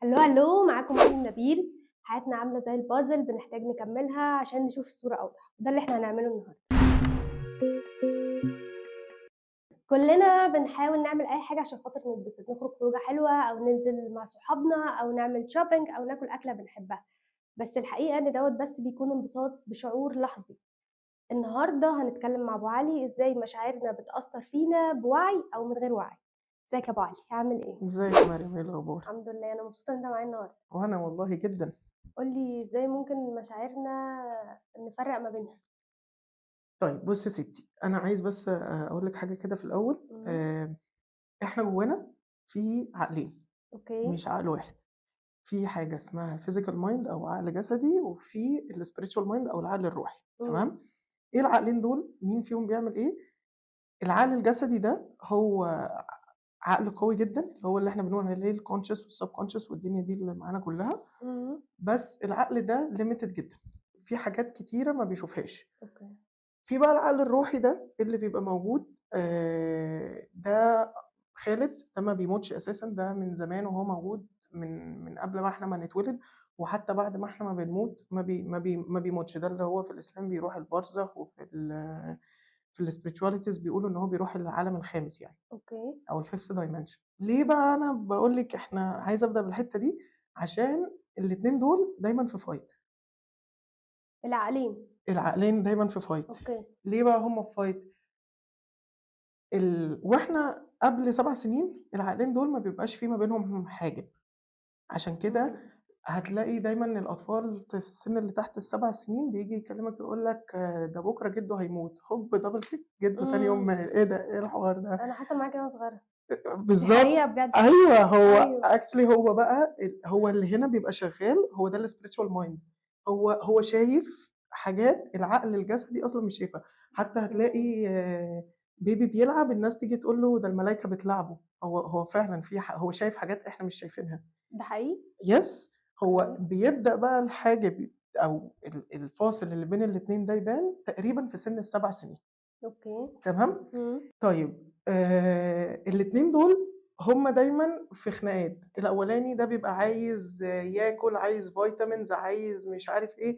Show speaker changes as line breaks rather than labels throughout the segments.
هلو هلو معاكم مريم نبيل. حياتنا عاملة زي البازل بنحتاج نكملها عشان نشوف الصورة أوضح، ده اللي احنا هنعمله النهاردة. كلنا بنحاول نعمل أي حاجة عشان خاطر نتبسط، نخرج خروجة حلوة أو ننزل مع صحابنا أو نعمل شوبينج أو ناكل أكلة بنحبها، بس الحقيقة إن دوت بس بيكون انبساط بشعور لحظي. النهاردة هنتكلم مع أبو علي إزاي مشاعرنا بتأثر فينا بوعي أو من غير وعي. ازيك يا أبو علي، عامل إيه؟
ازيك يا مريم، ايه الاخبار؟
الحمد لله، أنا مبسوطة إن أنت معايا النهاردة.
وانا والله جدا.
قولي إزاي ممكن مشاعرنا نفرق ما بينها.
طيب بص يا ستي، انا عايز بس اقول لك حاجه كده في الاول.
إمم،
احنا جوانا في عقلين،
أوكي،
مش عقل واحد. في حاجه اسمها physical mind او عقل جسدي، وفي ال spiritual mind او العقل الروحي.
إمم،
تمام؟ ايه العقلين دول؟ مين فيهم بيعمل ايه؟ العقل الجسدي ده هو عقل قوي جدا، هو اللي احنا بنقول عليه الكونشس والسب كونشس والدنيا دي اللي معانا كلها.
إمم،
بس العقل ده limited جدا، في حاجات كتيره ما بيشوفهاش.
أوكي،
في بقى العقل الروحي ده اللي بيبقى موجود، ده خالد، ده ما بيموتش أساسًا، ده من زمان وهو موجود من قبل ما إحنا ما نتولد، وحتى بعد ما إحنا ما بنموت ما بيموتش، ده اللي هو في الإسلام بيروح البرزخ، وفي في الspiritualities بيقولوا إن هو بيروح العالم الخامس يعني،
أوكي،
أو الfifth dimension. ليه بقى أنا باقول لِك إحنا عايزة أبدأ بالحتة دي؟ عشان الاتنين دول دايمًا في fight.
العقلين،
العقلين دايمًا في fight.
أوكي،
ليه بقى هُم في fight؟ وإحنا قبل 7 سنين العقلين دول ما بيبقاش في ما بينهم حاجب، عشان كده
إمم،
هتلاقي دايمًا الأطفال في السن اللي تحت ال7 سنين بييجي يكلمك يقول لك ده بكرة جده هيموت، هوب double kick جده تاني يوم
إمم،
مات، إيه ده، إيه الحوار ده؟
أنا حصل معايا كده وأنا صغيرة، دي
بالضبط،
حقيقة بجد،
أيوه، هو
أيوه،
actually هو بقى هو اللي هنا بيبقى شغال، هو ده الspiritual mind. هو شايف حاجات العقل الجسدي أصلًا مش شايفها. حتى
إمم،
هتلاقي بيبي بيلعب، الناس تيجي تقول له ده الملايكة بتلاعبه، هو فعلًا في هو شايف حاجات إحنا مش شايفينها.
ده حقيقي؟
yes. هو
أوكي،
بيبدأ بقى الحاجب أو الفاصل اللي بين الاتنين ده يبان تقريبًا في سن ال7 سنين.
أوكي،
تمام؟
إمم،
طيب الاتنين دول هُم دايمًا في خناقات. الأولاني ده بيبقى عايز ياكل، عايز vitamins، عايز مش عارف إيه،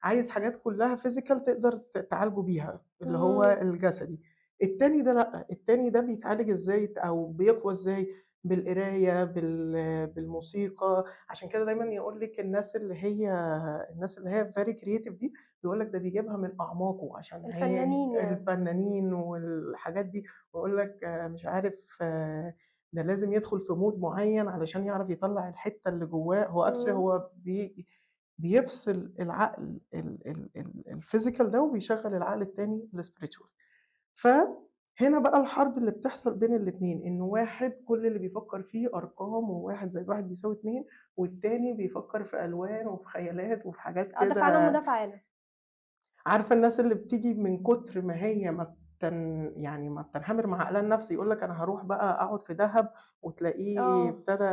عايز حاجات كلّها physical تقدر تعالجه بيها، اللي هو
إمم،
الجسدي. التاني ده لأ، التاني ده بيتعالج إزاي أو بيقوى إزاي؟ بالقراية، بالموسيقى. عشان كده دايمًا يقول لِك الناس اللي هي very creative دي، بيقول لك ده بيجيبها من أعماقه، عشان هي
الفنانين يعني،
الفنانين والحاجات دي. ويقول لك مش عارف ده لازم يدخل في mood معيّن علشان يعرف يطلّع الحتّة اللي جوّاه. هو actually
إمم،
هو بيفصل العقل الphysical ده وبيشغّل العقل التاني الspiritual. فهنا بقى الحرب اللي بتحصل بين الاتنين، إن واحد كل اللي بيفكّر فيه أرقام و1+1=2، والتاني بيفكّر في ألوان وفي خيالات وفي حاجات
آه، دافع عنهم
كده.
مدافع عنهم،
عارفة الناس اللي بتيجي من كتر ما هي يعني ما بتنهمر مع عقلها النفسي، يقول لك أنا هاروح بقى أقعد في دهب، وتلاقيه
آه،
ابتدى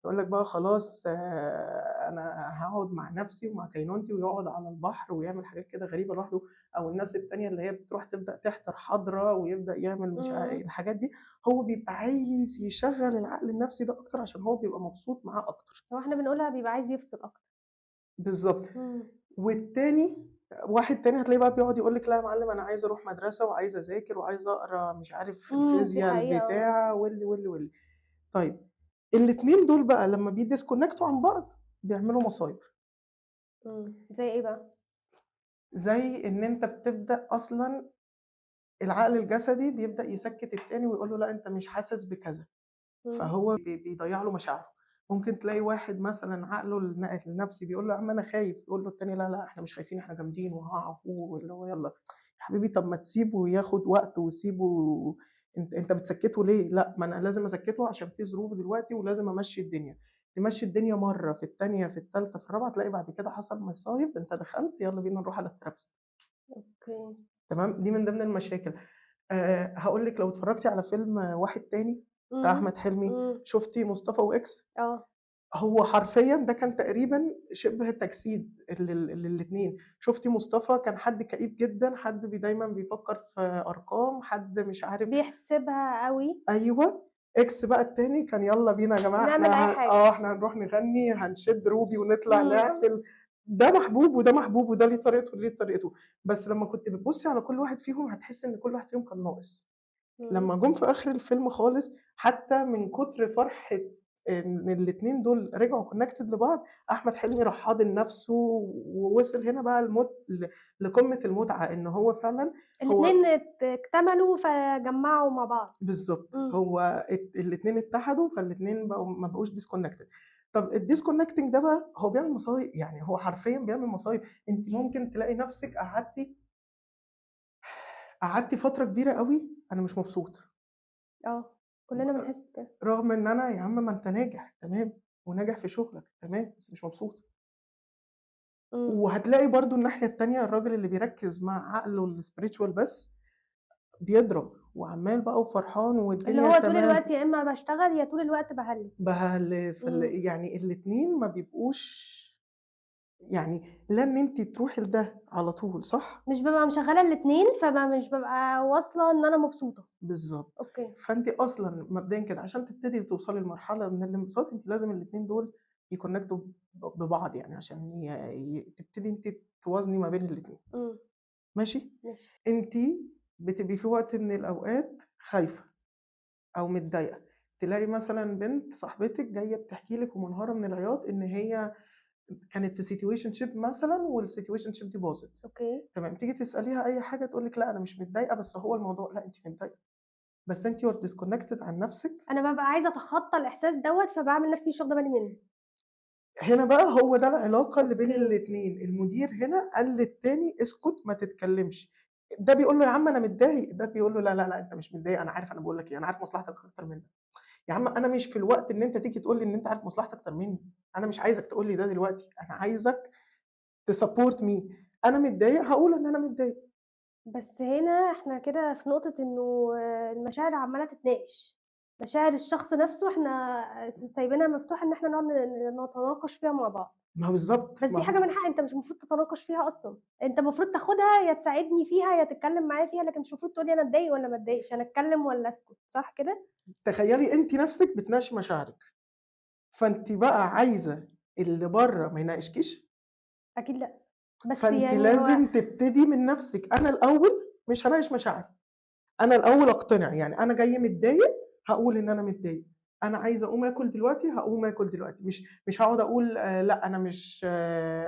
يقول لك بقى خلاص أنا هاقعد مع نفسي ومع كينونتي، ويقعد على البحر ويعمل حاجات كده غريبة لوحده. أو الناس التانية اللي هي بتروح تبدأ تحضر حضرة ويبدأ يعمل مش
إمم،
الحاجات دي. هو بيبقى عايز يشغّل العقل النفسي ده أكتر عشان هو بيبقى مبسوط معاه أكتر.
هو إحنا بنقولها بيبقى عايز يفصل أكتر،
بالضبط.
إمم،
والتاني واحد تاني هتلاقيه بقى بيقعد يقول لِك لأ يا معلم أنا عايز أروح مدرسة وعايز أذاكر وعايز أقرا مش عارف
دي
الفيزيا،
حقيقة آه،
البتاع واللي. طيب الاتنين دول بقى لمّا بيdisconnectوا عن بعض بيعملوا مصايب.
زي إيه بقى؟
زي إن أنت بتبدأ أصلًا العقل الجسدي بيبدأ يسكّت التاني ويقول له لأ أنت مش حاسس بكذا.
إمم،
فهو بيضيّع له مشاعره. ممكن تلاقي واحد مثلًا عقله النفسي بيقول له: "يا عم أنا خايف." يقول له التاني: "لا، لأ، إحنا مش خايفين، إحنا جامدين وهاقع واللي هو يالّا." يا حبيبي طَب ما تسيبه ياخد وقته وسيبه. أنت بتسكّته ليه؟ لأ، ما أنا لازم أسكّته عشان في ظروف دلوقتي ولازم أمشّي الدنيا. تمشّي الدنيا مرّة، في التانية، في التالتة، في الرابعة، تلاقي بعد كده حصل مصايب، أنت دخلت يالّا بينا نروح على الtherapist.
أوكي،
تمام؟ دي من ضمن المشاكل. هاقول لِك لو اتفرّجتِ على فيلم واحد تاني بتاع
إمم،
أحمد حلمي،
إمم،
شُفتِ مصطفى وإكس؟
آه،
هو حرفيًا ده كان تقريبًا شِبه تجسيد للاتنين. شُفتِ مصطفى كان حد كئيب جدًا، حد دايمًا بيفكّر في أرقام، حد مش عارف.
بيحسبها أوي،
أيوه. إكس بقى التاني كان يالّا بينا يا جماعة
نعمل أي
إحنا
حاجة.
إحنا هنروح نغني، هنشد روبي ونطلع
إمم.
نعمل. ده محبوب وده محبوب وده ليه طريقته ودي ليه طريقته، بس لمّا كنتِ بتبُصّي على كل واحد فيهم هتحسّي إن كل واحد فيهم كان ناقص.
إمم.
لمّا جُم في آخر الفيلم خالص، حتى من كتر فرحة إن الاتنين دول رجعوا connected لبعض، أحمد حلمي راح حاضن نَفْسه ووصل هنا بقى لقمة المتعة، إن هو فعلًا هو
الاتنين اكتملوا فجمّعوا مع بعض.
بالضبط،
إمم.
هو الاتنين اتحدوا، فالاتنين ما بقوش disconnected. طَب الdisconnecting ده بقى هو بيعمل مصايب، يعني هو حرفيًا بيعمل مصايب. أنتِ ممكن تلاقي نَفْسِك قعدتِ فترة كبيرة أوي أنا مش مبسوط.
آه، كلّنا بنحس بكده.
رغم إن أنا يا عم ما أنت ناجح تمام، وناجح في شغلك تمام، بس مش مبسوط.
إمم.
وهتلاقي برضه الناحية التانية الراجل اللي بيركّز مع عقله الspiritual بس بيضرب، وعمّال بقى وفرحان
اللي
والدنيا
هو طول
تمام،
الوقت يا إمّا باشتغل يا طول الوقت باهلِّس. إمم.
يعني الاتنين ما بيبقوش، يعني لا إن أنتِ تروحي لده على طول صح؟
مش بابقى مشغّلة الاتنين، مش بابقى واصلة إن أنا مبسوطة.
بالضبط.
أوكي.
فأنتِ أصلًا مبدئيًا كده عشان تبتدي توصلي لمرحلة من الانبساط، أنتِ لازم الاتنين دول يconnectوا ببعض يعني عشان تبتدي أنتِ توازني ما بين الاتنين،
إمم.
ماشي؟
ماشي.
أنتِ بتبقي في وقت من الأوقات خايفة أو متضايقة، تلاقي مثلًا بنت صاحبتِك جاية بتحكي لِك ومنهارة من العياط إن هي كانت في situationship مثلًا والsituationship دي باظت،
أوكي.
تمام، تيجي تسأليها أي حاجة تقول لِك لأ أنا مش متضايقة بس هو الموضوع لأ أنتِ متضايقة، بس أنتِ you're disconnected عن نفسِك.
أنا بابقى عايزة أتخطّى الإحساس دوّة، فباعمل نَفْسي مش واخدة بالي منّه.
هنا بقى هو ده العلاقة اللي بين
أوكي.
الاتنين، المدير هنا قال للتاني اسكت ما تتكلمش، ده بيقول له يا عم أنا متضايق، ده بيقول له لا، لا، لأ أنت مش متضايق أنا عارف أنا باقول لك إيه، أنا عارف مصلحتك أكتر منك. يا عم أنا مش في الوقت إن أنت تيجي تقول لي إن أنت عارف مصلحتي أكتر مني، أنا مش عايزك تقول لي ده دلوقتي، أنا عايزك تsupport me. أنا متضايق هاقول إن أنا متضايق.
بس هنا إحنا كده في نقطة إنه المشاعر عمّالة تتناقش. مشاعر الشخص نَفْسه إحنا سايبينها مفتوحة إن إحنا نقعد نتناقش فيها مع بعض.
ما هو بالضبط،
بس
ما
دي
هو
حاجة من حقك، أنت مش المفروض تتناقش فيها أصلًا. أنت المفروض تاخدها يا تساعدني فيها يا تتكلّم معايا فيها، لكن مش المفروض تقول لي أنا أتضايق والّا ما أتضايقش، أنا أتكلّم والّا أسكت، صح كده؟
تخيّلي أنتِ نَفْسِك بتناقشي مشاعرِك، فأنتِ بقى عايزة اللي برّه ما يناقشكيش؟
أكيد لأ. بس
فأنتِ
يعني هو
لازم تبتدي من نَفْسِك، أنا الأول مش هاناقش مشاعري، أنا الأول أقتنع، يعني أنا جاي متضايق هاقول إن أنا متضايق، أنا عايزة أقوم آكل دلوقتي هاقوم آكل دلوقتي، مش هاقعد أقول لأ أنا مش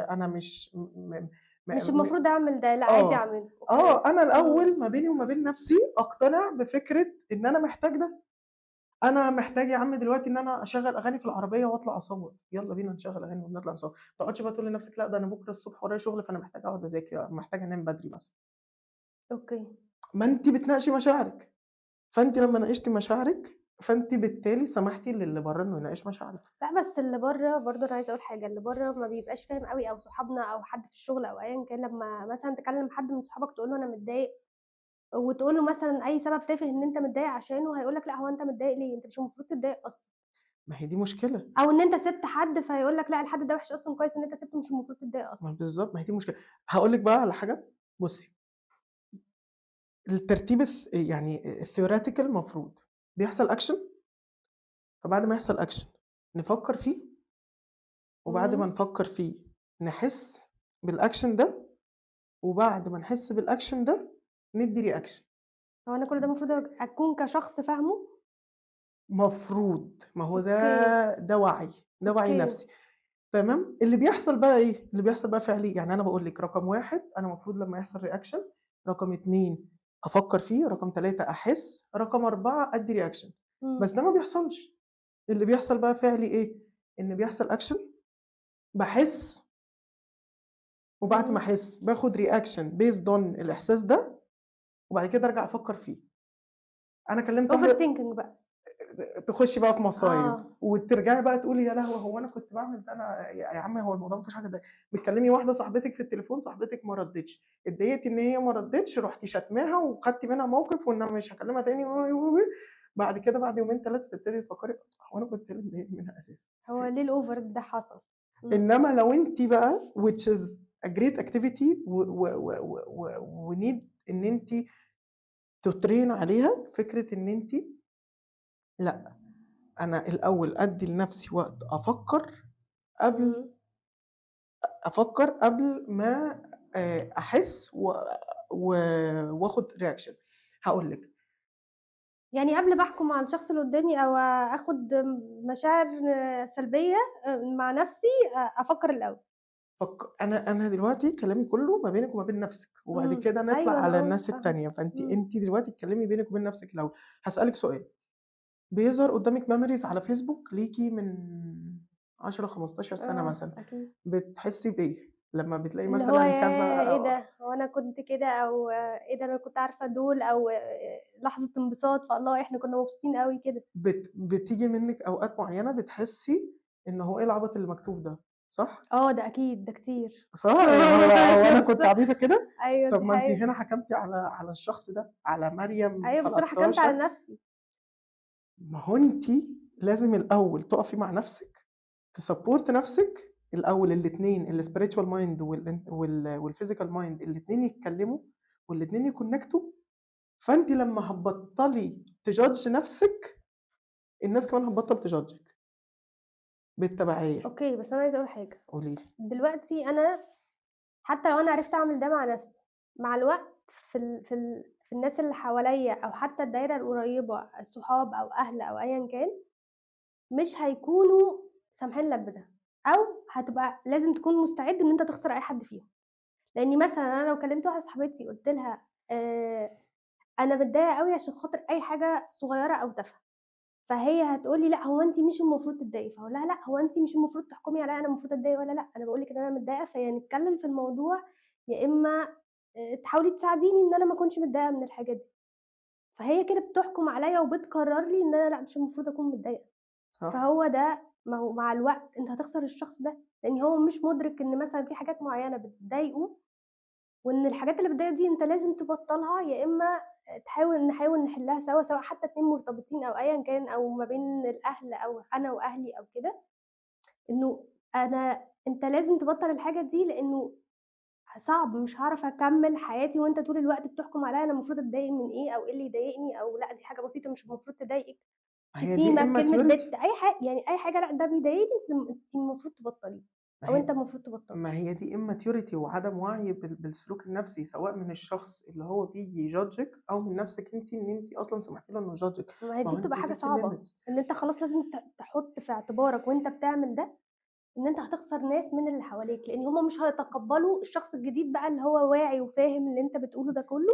أنا مش م
مش
م م
المفروض أعمل ده، لأ عادي
آه،
أعمله. أوكي.
أنا
إمم.
الأول ما بيني وما بين نَفْسي أقتنع بفكرة إن أنا محتاج ده، أنا محتاج يا عم دلوقتي إن أنا أشغّل أغاني في العربية وأطلع أصوّت، يالّا بينا نشغّل أغاني ونطلع نصوّت، ما تقعدش بقى تقول لنَفْسك لأ ده أنا بكرة الصبح ورايا شغل فأنا محتاج أقعد أذاكر، محتاج أنام بدري مثلًا،
أوكي.
ما أنتِ بتناقشي مشاعرِك. فأنتِ لمّا
إمم.
ناقشتِ مشاعرِك، فأنتِ بالتالي سمحتِ للي برّه إنه يناقش مشاعرِك.
لأ، بس اللي برّه برضه أنا عايزة أقول حاجة، اللي برّه ما بيبقاش فاهم أوي أو صحابنا أو حد في الشغل أو أيًا كان لمّا مثلًا تكلّم حد من صحابك تقول له أنا متضايق وتقول له مثلًا أي سبب تافه إن أنت متضايق عشانه، هيقول لك لأ هو أنت متضايق ليه؟ أنت مش المفروض تتضايق أصلًا.
ما هي دي مشكلة،
أو إن أنت سِبت حد فيقول لك لأ الحد ده وِحِش أصلًا كويس إن أنت سِبته مش المفروض تتضايق
ما
أصلًا.
بالضبط، ما هي دي مشكلة. هاقول لِك بقى على حاجة، بُصّي، الترتيب يعني الtheoretical مفروض بيحصل action، فبعد ما يحصل action نفكّر فيه، وبعد ما
إمم.
نفكّر فيه نحس بالaction ده، وبعد ما نحس بالaction ده ندّي reaction.
هو أنا كل ده المفروض أكون كشخص فاهمه؟
مفروض، ما هو
أوكي.
ده وعي، ده وعي
أوكي.
نفسي. تمام، اللي بيحصل بقى إيه، اللي بيحصل بقى فعلي، يعني أنا باقول لِك رقم 1 أنا المفروض لمّا يحصل reaction، رقم 2 أفكّر فيه، رقم 3 أحس، رقم 4 أدّي reaction،
إمم.
بس ده ما بيحصلش، اللي بيحصل بقى فعلي إيه، إن بيحصل action باحس، وبعد ما
إمم.
أحس باخد reaction based on الإحساس ده، وبعد كده أرجع أفكّر فيه. أنا كلّمت واحدة
overthinking بقى.
تخشي بقى في مصايب،
آه.
وترجعي بقى تقولي يا لهوي هو أنا كنت باعمل ده أنا يا عم هو الموضوع ما فيهوش حاجة بتكلمي واحدة صاحبتِك في التليفون، صاحبتِك ما ردِّتش، اتضايقتِ إن هي ما ردِّتش، رُحتِ شاتماها وخدتِ منها موقف وإن أنا مش هاكلمها تاني بعد كده بعد يومين 3 تبتدي تفكري هو أنا كنت إيه اللي مضايقني منها أساسًا؟
هو ليه الover ده حصل؟ إمم.
إنما لو أنتِ بقى which is a great activity وneed إن أنتِ تtrain عليها، فكرة إن أنتِ لأ، أنا الأول أدّي لنفسي وقت قبل
إمم.
أفكّر قبل ما أحس و وآخُد reaction. هاقول لِك،
يعني قبل ما أحكم على الشخص اللي قدّامي أو آخُد مشاعر سلبية مع نَفْسي أفكّر الأول.
أنا دلوقتي كلامي كُلّه ما بينِك وما بين نَفْسِك، وبعد كده نطلع
أيوه أنا
على الناس
فاهمة.
التانية، فأنتِ
إمم.
دلوقتي اتكلّمي بينِك وبين نَفْسِك الأول. هاسألِك سؤال، بيظهر قدّامِك memories على فيسبوك ليكِ من 10، 15 سَنة مثلًا،
أكيد.
بتحسّي بإيه لمّا بتلاقي
اللي هو
مثلًا كاتبة
ياه! إيه ده! هو أنا كنت كده أو إيه ده أنا كنت عارفة دول أو لحظة انبساط، فالله إحنا كنا مبسوطين أوي كده.
بتيجي منِّك أوقات معيّنة بتحسّي إن هو إيه العبط اللي مكتوب ده، صح؟
ده أكيد، ده كتير.
صح؟ هو أنا كنت
صح.
عبيطة كده؟
أيوه
طب
دي
ما أنتِ
حقيقة.
هنا حكمتِ على الشخص ده، على مريم
أيوه بس أنا حكمت على
13.
نَفْسي.
ما هو أنتِ لازم الأول تُقفي مع نَفْسِك، تsupport نَفْسِك الأول الاتنين الspiritual mind والphysical mind الاتنين يتكلّموا والاتنين يconnectوا، فأنتِ لمّا هتبطّلي تjudge نَفْسِك، الناس كمان هتبطّل تjudgeِك بالتبعية.
أوكي، بس أنا عايزة أقول حاجة،
قولي لي.
دلوقتي أنا حتى لو أنا عرفت أعمل ده مع نَفْسي، مع الوقت في الناس اللي حواليّا أو حتى الدايرة القريبة الصحاب أو أهل أو أيًا كان، مش هيكونوا سامحين لك بده، أو هتبقى لازم تكون مستعد إن أنت تخسر أي حد فيهم. لإني مثلًا أنا لو كلمت واحدة صاحبتي قُلت لها أنا متضايقة أوي عشان خاطر أي حاجة صغيرة أو تافهة، فهي هتقول لي: "لأ، هو أنتِ مش المفروض تتضايقي." فاقول لها: "لأ، هو أنتِ مش المفروض تحكمي عليَّ أنا المفروض أتضايق والّا لأ، أنا باقول لِك إن أنا متضايقة فيا نتكلم في الموضوع، يا إما تحاولي تساعديني إن أنا ما أكونش متضايقة من الحاجة دي." فهي كده بتحكم عليَّ وبتقرر لي إن أنا لأ، مش المفروض أكون متضايقة.
صح؟
فهو ده ما هو مع الوقت أنت هتخسر الشخص ده، لإن هو مش مُدرك إن مثلًا في حاجات معيّنة بتضايقه، وإن الحاجات اللي بتضايقه دي أنت لازم تبطّلها، يا إما نحاول نحلّها سوا، سواء حتى 2 مرتبطين أو أيًا كان أو ما بين الأهل أو أنا وأهلي أو كده، إنه أنت لازم تبطّل الحاجة دي، لإنه صعب مش هاعرف أكمّل حياتي وأنت طول الوقت بتحكم عليَّ أنا المفروض أتضايق من إيه أو إيه اللي يضايقني أو لأ دي حاجة بسيطة مش المفروض تضايقِك،
هي دي
شتيمة، كلمة
immaturity.
بِت، يعني أي حاجة لأ ده بيضايقني أنتِ المفروض تبطّليه
ما
أو
هي
أنت المفروض تبطّله.
ما هي دي immaturity وعدم وعي بالسلوك النفسي، سواء من الشخص اللي هو بييجي يjudgeِك أو من نفسِك أنتِ، إن أنتِ أصلًا سمحتِ له إنه يjudgeِك.
ما هي
ما
دي
هو
بتبقى
أنتِ
حاجة
ليكِ
صعبة،
limits.
إن أنت خلاص لازم تحُط في اعتبارك وأنت بتعمل ده، إن أنت هتخسر ناس من اللي حواليك، لإن هُم مش هيتقبّلوا الشخص الجديد بقى اللي هو واعي وفاهم اللي أنت بتقوله ده كلّه،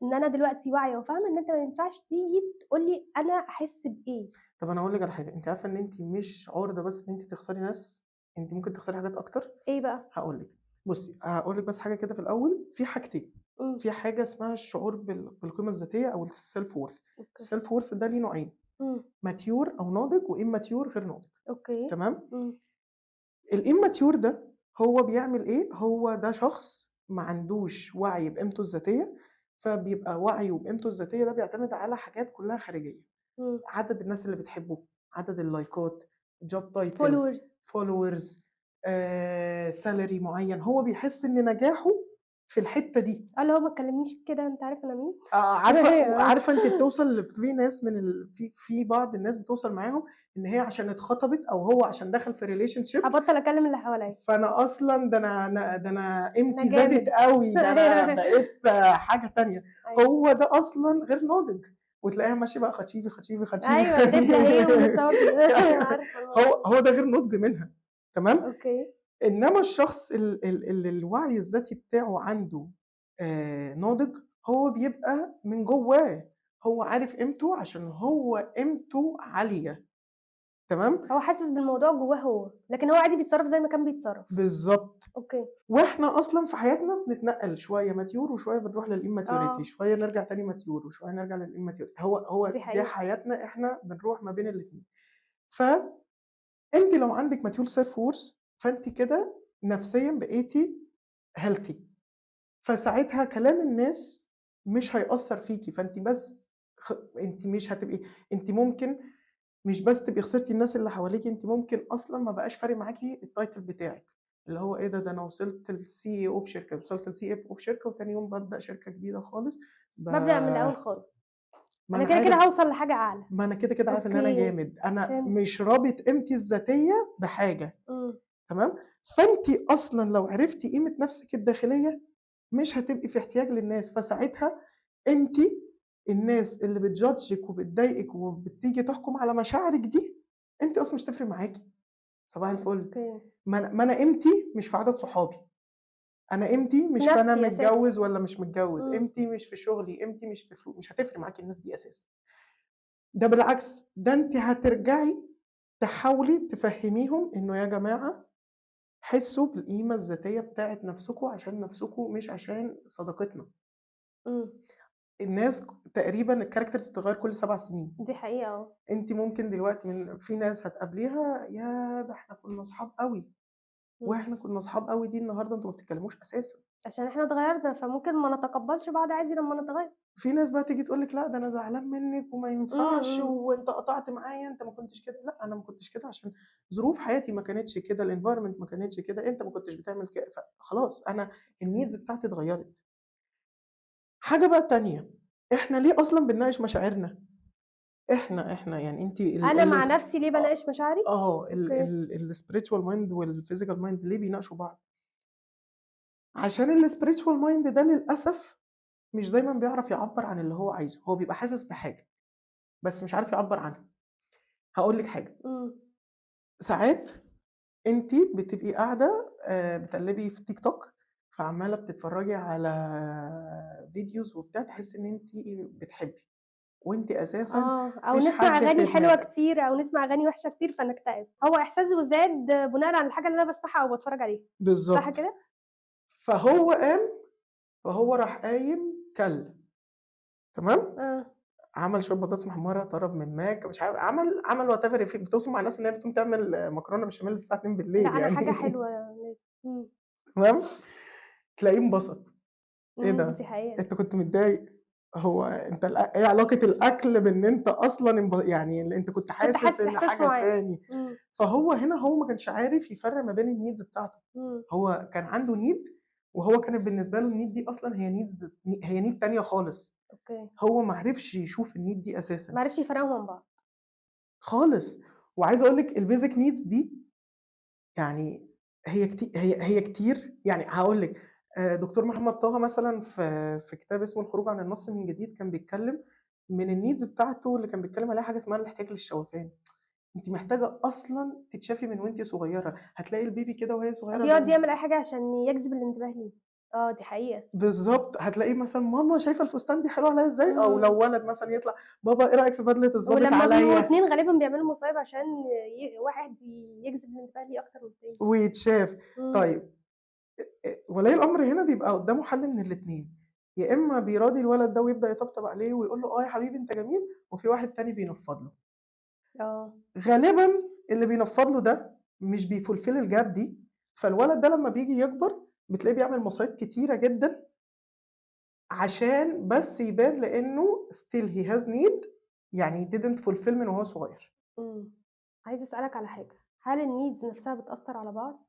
إن أنا دلوقتي واعية وفاهمة إن أنت ما ينفعش تيجي تقول لي أنا أحس بإيه.
طب أنا هاقول لِك على حاجة، أنتِ عارفة إن أنتِ مش عُرضة بس إن أنتِ تخسري ناس، أنتِ ممكن تخسري حاجات أكتر.
إيه بقى؟
هاقول لِك، بُصّي هاقول لِك بس حاجة كده في الأول، في حاجتين،
إمم.
في حاجة اسمها الشعور بالقيمة الذاتية أو الself worth.
أوكي.
الself worth ده ليه نوعين،
إمم.
mature أو ناضج وimmature غير ناضج،
أوكي.
تمام؟
إمم.
الimmature ده هو بيعمل إيه، هو ده شخص ما عندوش وعي بقيمته الذاتية، فبيبقى وعيه بقيمته الذاتية ده بيعتمد على حاجات كلّها خارجية،
إمم.
عدد الناس اللي بتحبه، عدد اللايكات، job title،
followers.
followers، salary معيّن، هو بيحس إن نجاحه في الحتّة دي.
اللي هو ما تكلمنيش كده أنت عارف أنا مين؟ أيوه.
عارفة أنتِ بتوصل في ناس من في بعض الناس بتوصل معاهم إن هي عشان اتخطبت أو هو عشان دخل في relationship،
هابطّل أكلم اللي حواليّا.
فأنا أصلًا ده أنا
أنا
قيمتي زادت
جامد.
أوي، ده أنا بقيت حاجة تانية.
أيوه.
هو ده أصلًا غير ناضج، وتلاقيها ماشية بقى خطيبي، خطيبي، خطيبي.
أيوه دبلة أهي ومتصور عارفة الموضوع.
هو ده غير نضج منها، تمام؟
أوكي.
إنما الشخص اللي الوعي الذاتي بتاعه عنده ناضج، هو بيبقى من جوّاه، هو عارف قيمته عشان هو قيمته عالية، تمام؟
هو حاسس بالموضوع جوّاه هو، لكن هو عادي بيتصرّف زي ما كان بيتصرّف.
بالضبط.
أوكي.
وإحنا أصلًا في حياتنا بنتنقّل شوية mature وشوية بنروح للimmaturity،
آه.
شوية نرجع تاني mature وشوية نرجع للimmaturity، هو
دي
دي
حقيقة.
حياتنا إحنا بنروح ما بين الاتنين. فأنتِ لو عندِك mature self worth فأنتِ كده نفسيًا بقيتِ healthy، فساعتها كلام الناس مش هيأثّر فيكِ، فأنتِ بس أنتِ مش هتبقي، أنتِ ممكن مش بس تبقي خسرتِ الناس اللي حواليكِ، أنتِ ممكن أصلًا ما بقاش فارق معاكِ الtitle بتاعِك، اللي هو إيه ده، ده أنا وصلت لCEO في شركة، وصلت لCFO في شركة، وتاني يوم بابدأ شركة جديدة خالص ب
بابدأ من الأول خالص.
ما
أنا
أنا
كده، كده
عارف
هاوصل لحاجة أعلى.
ما أنا كده عارف إن أنا
أوكي،
جامد، أنا
فهمت.
مش رابط قيمتي الذاتية بحاجة،
إمم،
تمام؟ فأنتِ أصلًا لو عرفتِ قيمة نفسِك الداخلية، مش هتبقي في احتياج للناس، فساعتها أنتِ الناس اللي بتjudgeِك وبتضايقِك وبتيجي تحكم على مشاعرِك دي، أنتِ أصلًا مش هتفرق معاكِ، صباح الفل.
أوكي.
ما أنا قيمتي مش في عدد صحابي، أنا قيمتي
في
مش في أنا
نَفْسي أساسًا.
متجوّز والّا مش متجوّز،
إمم،
قيمتي مش في شغلي، قيمتي مش في مش هتفرق معاكِ الناس دي أساسًا. ده بالعكس، ده أنتِ هترجعي تحاولي تفهّميهم إنه يا جماعة حسّوا بالقيمة الذاتية بتاعة نَفْسكم عشان نَفْسكم مش عشان صداقتنا.
إمم،
الناس تقريبًا الcharacters بتتغيّر كل 7 سنين.
دي حقيقة
أنتِ ممكن دلوقتي في ناس هتقابليها ياه! ده إحنا كنا أصحاب أوي،
إمم.
وإحنا كنا أصحاب أوي دي النهارده أنتم ما بتتكلموش أساسًا.
عشان إحنا اتغيّرنا، فممكن ما نتقبّلش بعض عادي لمّا نتغيّر.
في ناس بقى تيجي تقول لِك لأ ده أنا زعلان منِّك وما
إمم،
ينفعش
إمم،
وأنت قطعت معايا، أنت ما كنتش كده، لأ أنا ما كنتش كده عشان ظروف حياتي ما كانتش كده، الenvironment ما كانتش كده، أنت ما كنتش بتعمل كده، فخلاص أنا الneeds بتاعتي اتغيّرت. حاجة بقى تانية، إحنا ليه أصلًا بنناقش مشاعرنا؟ إحنا يعني أنتِ
أنا مع
الس
نَفْسي ليه
آه،
باناقش مشاعري؟
ال
أوكي.
ال الspiritual mind والphysical mind ليه بيناقشوا بعض؟ عشان الspiritual mind ده للأسف مش دايمًا بيعرف يعبّر عن اللي هو عايزه، هو بيبقى حاسس بحاجة، بس مش عارف يعبّر عنها. هاقول لِك حاجة،
إمم.
ساعات أنتِ بتبقي قاعدة بتقلّبي في تيك توك، فعمّالة بتتفرّجي على فيديوز وبتاع، تحسّي إن أنتِ بتحبّي، وأنتِ أساسًا ما
أو
فيش
نسمع
حد
أغاني
في
حلوة
دماغِك.
كتير أو نسمع أغاني وحشة كتير فنكتئب. هو إحساسه زاد بناءً على الحاجة اللي أنا باسمعها أو باتفرّج عليها، صح
بالضبط.
كده؟
فهو قام فهو راح قايم كَل، تمام؟
آه.
عمل شوية بطاطس محمرة، طلب من ماك، مش عارف عمل whatever بتوصل مع الناس إن هي بتقوم تعمل مكرونة بشاميل الساعة 02:00
لأ، أنا
يعني
حاجة حلوة لازم. إمم،
تمام، تلاقيه انبسط، إيه
دي
ده؟
حقيقة.
أنت كنت متضايق، هو أنت إيه علاقة الأكل بإن أنت أصلًا يعني أنت كنت
كنت
حاسس
حاسس
إن
إحساس
حاجة
معيّن.
تاني،
إمم،
فهو هنا هو ما كانش عارف يفرّق ما بين الneeds بتاعته،
إمم،
هو كان عنده need وهو كانت بالنسبة له الneed دي أصلًا هي need تانية خالص،
أوكي.
هو ما عرفش يشوف الneed دي
ما
أساسًا.
عرفش يفرّقهم من بعض.
خالص. وعايز أقول لِك الbasic needs دي يعني هي كتير، يعني هاقول لِك دكتور محمد طه مثلًا في كتاب اسمه الخروج عن النص من جديد كان بيتكلم من الneeds بتاعته اللي كان بيتكلم عليها حاجة اسمها الاحتياج للشوفان. أنتِ محتاجة أصلًا تتشافي من وأنتِ صغيرة، هتلاقي البيبي كده وهي صغيرة
بيقعد يعمل أي حاجة عشان يجذب الانتباه ليه. دي حقيقة.
بالضبط، هتلاقيه مثلًا ماما شايفة الفستان دي حلو عليَّ إزاي، أو
إمم.
لو ولد مثلًا يطلع بابا إيه رأيك في بدلة الضابط
ولمّا بيبقوا
عليَّ؟
2 غالبًا بيعملوا مصايب عشان واحد يجذب الانتباه ليه أكتر من التاني.
ويتشاف.
إمم.
طيب ولي الأمر هنا بيبقى قدّامه حل من الاتنين، يا إمّا بيراضي الولد ده ويبدأ يطبطب عليه ويقول له يا حبيبي أنت جميل، وفي واحد تاني بينفّض له.
آه.
غالبًا اللي بينفّض له ده مش بيfulfill الgap دي، فالولد ده لمّا بييجي يكبر بتلاقيه بيعمل مصايب كتيرة جدًا عشان بس يبان لإنه still he has need يعني didn't fulfill من وهو صغير.
إمم. عايزة أسألك على حاجة، هل الneeds نفسها بتأثّر على بعض؟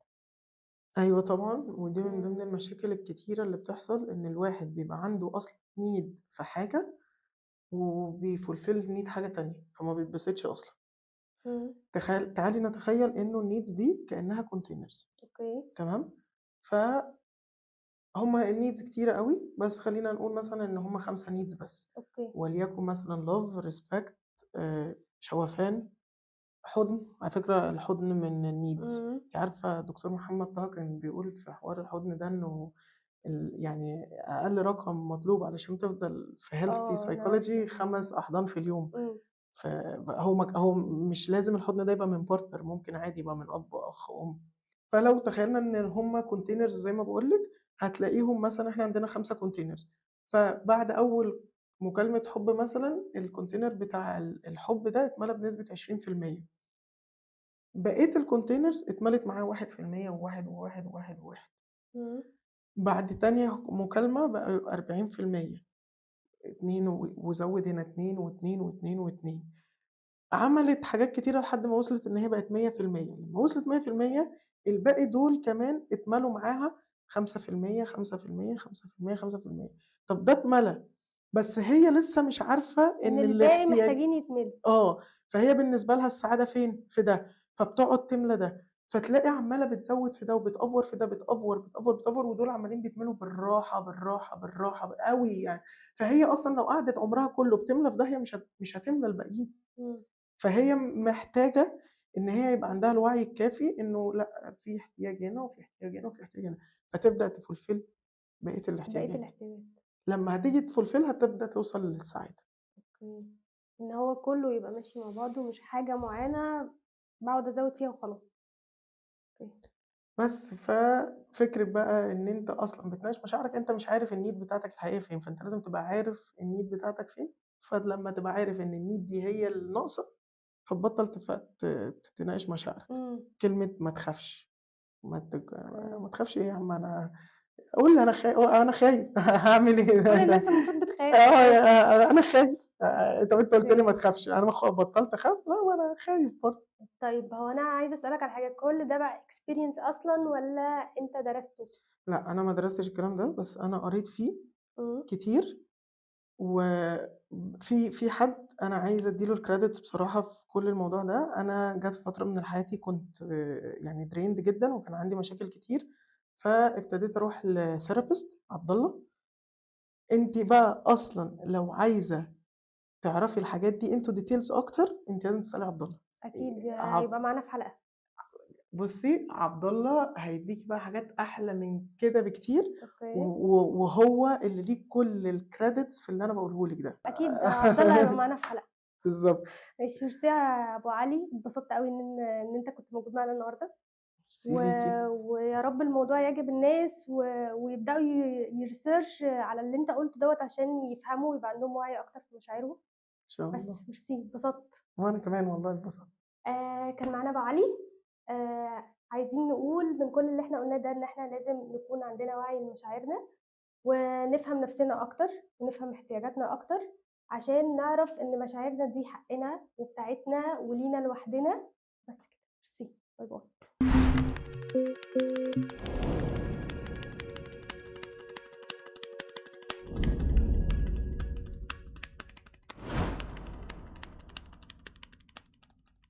أيوه طبعًا، ودي من
إمم.
ضمن المشاكل الكتيرة اللي بتحصل، إن الواحد بيبقى عنده أصلًا need في حاجة وبيfulfill need حاجة تانية، فما بيتبسطش أصلًا.
إمم.
تعالي نتخيل إنه الneeds دي كأنها containers،
أوكي.
تمام؟ فهُم الneeds كتيرة أوي، بس خلّينا نقول مثلًا إن هُم 5 needs بس،
أوكي.
وليكن مثلًا love، respect، شوفان، حُضن، على فكرة الحُضن من الneeds.
إمم.
أنتِ عارفة دكتور محمد طه كان بيقول في حوار الحُضن ده إنه يعني أقل رقم مطلوب علشان تفضل في healthy
أنا عارفة.
psychology 5 أحضان في اليوم.
إمم.
هو مش لازم الحضن ده يبقى من partner، ممكن عادي يبقى من أب، أخ، أم. فلو تخيلنا إن هم containers زي ما باقول لِك، هتلاقيهم مثلًا إحنا عندنا 5 containers، فبعد أول مكالمة حُب مثلًا الcontainer بتاع الحُب ده اتملى بنسبة 20%، بقية الcontainers اتملت معاه 1% و1 و1 و1 و1.
إمم.
بعد تانية مكالمة بقى 40%، 2 وزوِّد هنا 2 و2 و2 و2. عملت حاجات كتيرة لحد ما وصلت إن هي بقت 100%، لمّا وصلت 100% الباقي دول كمان اتملوا معاها 5%، 5%، 5%، 5%. طب ده اتملى، بس هي لسه مش عارفة
إن
إن
الباقي
الاحتياج
محتاجين يتملوا.
فهي بالنسبة لها السعادة فين؟ في ده، فبتقعد تملى ده، فتلاقي عمّالة بتزوّد في ده وبتأفور في ده، بتأفور، بتأفور، بتأفور، ودول عمّالين بيتملوا بالراحة، بالراحة، بالراحة أوي يعني، فهي أصلًا لو قعدت عمرها كله بتملى في ده، هي مش هتملى الباقيين،
إمم.
فهي محتاجة إن هي يبقى عندها الوعي الكافي إنه لأ، في احتياج هنا وفي احتياج هنا وفي احتياج هنا، فتبدأ تfulfill بقية
بقية
الاحتياجات،
الاحتياجات.
لمّا هتيجي تfulfillها تبدأ توصل للسعادة.
أوكي. إن هو كلّه يبقى ماشي مع بعضه مش حاجة معيّنة باقعد أزوّد فيها وخلاص. أوكي.
بس، ففكرة بقى إن أنت أصلًا بتناقش مشاعرك، أنت مش عارف الneed بتاعتك الحقيقية فين، فأنت لازم تبقى عارف الneed بتاعتك فين، فلمّا تبقى عارف إن الneed دي هي الناقصة، فتبطّل تف ت تناقش مشاعرك.
إمم.
كلمة ما تخافش،
أوكي.
ما تخافش إيه يا عم قُل أنا خايف هاعمل إيه؟
كل
أنا
الناس المفروض بتخاف أساسًا.
أنا خايف طَب أنت قُلت لي ما
أوكي.
تخافش، أنا بطّلت أخاف؟ لا، ما أنا خايف برضه.
طيب هو أنا عايزة أسألك على حاجة، كل ده بقى experience أصلًا والّا أنت درسته؟
لأ، أنا ما درستش الكلام ده، بس أنا قريت فيه
إمم.
كتير في حد أنا عايزة أدّي له الcredits بصراحة في كل الموضوع ده، أنا جات فترة من حياتي كنت يعني drained جدًا وكان عندي مشاكل كتير، فابتديت أروح لtherapist عبد الله، أنتِ بقى أصلًا لو عايزة تعرفي الحاجات دي into details أكتر، أنتِ لازم تسألي عبد الله.
أكيد
عب
هيبقى معانا في حلقة.
بُصّي، عبد الله هيدّيكِ بقى حاجات أحلى من كده بكتير،
أوكي.
وهو اللي ليه كل الcredits في اللي أنا باقوله لِك ده.
أكيد عبد الله هيبقى معانا في حلقة.
بالضبط.
ماشي، ميرسي يا أبو علي، اتبسطت أوي إن أنت كنت موجود معانا النهارده.
ميرسي
و
ليكِ.
ويا رب الموضوع يعجب الناس ويبدأوا يresearch على اللي أنت قُلته دوّة عشان يفهموا ويبقى عندهم وعي أكتر في مشاعرهم.
إن شاء الله.
بس ميرسي، اتبسطت.
وأنا كمان والله اتبسطت.
كان معانا أبو علي. عايزين نقول من كل اللي إحنا قُلناه ده إن إحنا لازم نكون عندنا وعي لمشاعرنا، ونفهم نفسنا أكتر، ونفهم احتياجاتنا أكتر، عشان نعرف إن مشاعرنا دي حقنا وبتاعتنا ولينا لوحدنا. بس كده، ميرسي، باي باي.